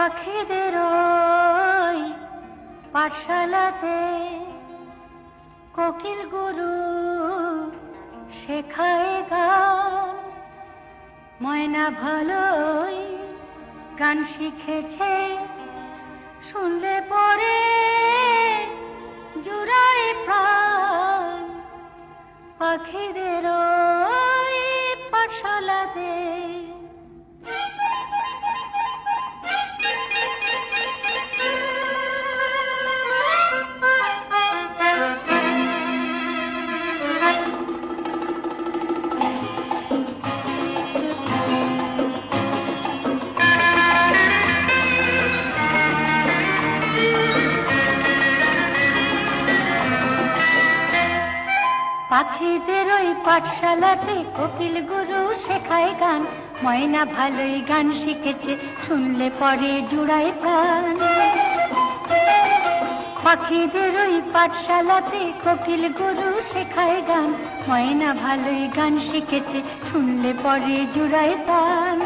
পাখিদের ওই পাঠশালাতে কোকিল গুরু শেখায় গান। ময়না ভালোই গান শিখেছে, শুনলে পরে জুড়ায় প্রাণ। পাখিদের ওই পাঠশালাতে পাখিদের ওই পাঠশালাতে কোকিল গুরু শেখায় গান। ময়না ভালোই গান শিখেছে, শুনলে পরে জুড়ায় প্রাণ। পাখিদের ওই পাঠশালাতে কোকিল গুরু শেখায় গান। ময়না ভালোই গান শিখেছে, শুনলে পরে জুড়ায় প্রাণ।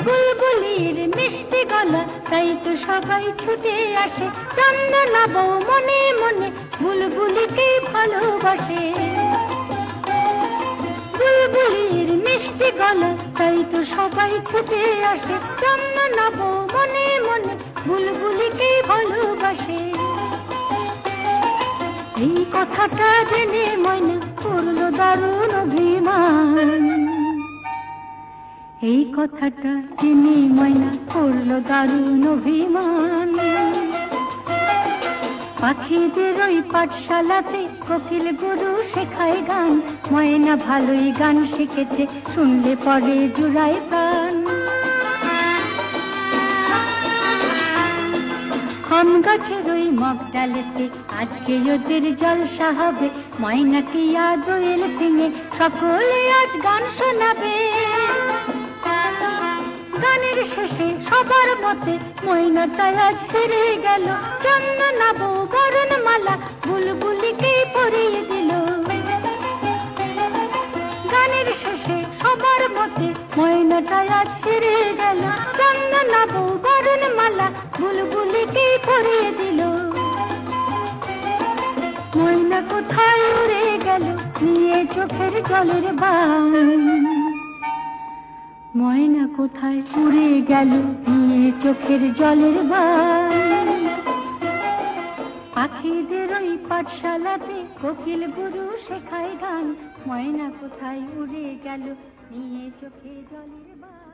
বুলবুলির মিষ্টি গলা, তাই তো সবাই ছুটে আসে। চন্দনা বউ মনে মনে বুলবুলিকে ভালোবাসে। বুলবুলির মিষ্টি গলা, তাই তো সবাই ছুটে আসে। চন্দনা বউ মনে মনে বুলবুলিকে ভালোবাসে। এই কথাটা জেনে ময়না করলো দারুণ অভিমান। এই কথাটা জেনে ময়না করলো দারুণ অভিমান। পাখিদের ওই পাঠশালাতে কোকিল গুরু শেখায় গান। ময়না ভালোই গান শিখেছে, শুনলে পরে জুড়ায় প্রাণ। আম গাছের ওই মগ ডালেতে আজকে ওদের জলসা হবে। ময়না টিয়া দোয়েল ভেঙে সকলে আজ গান শোনাবে। গানের শেষে সবার মতে ময়নাটা আজ হেরে গেল। চন্দনা বউ বরণ মালা বুলবুলিকে পরিয়ে দিল। গানের শেষে সবার মতে ময়নাটা আজ হেরে গেল। চন্দনা বউ বরণ মালা বুলবুলিকে পরিয়ে দিল। ময়না কোথায় উড়ে গেল নিয়ে চোখের জলের বান। ময়না কোথায় উড়ে গেল নিয়ে চোখের জলের বান। পাখিদের ওই পাঠশালাতে কোকিল গুরু শেখায় গান। ময়না কোথায় উড়ে গেল নিয়ে চোখে জলের বান।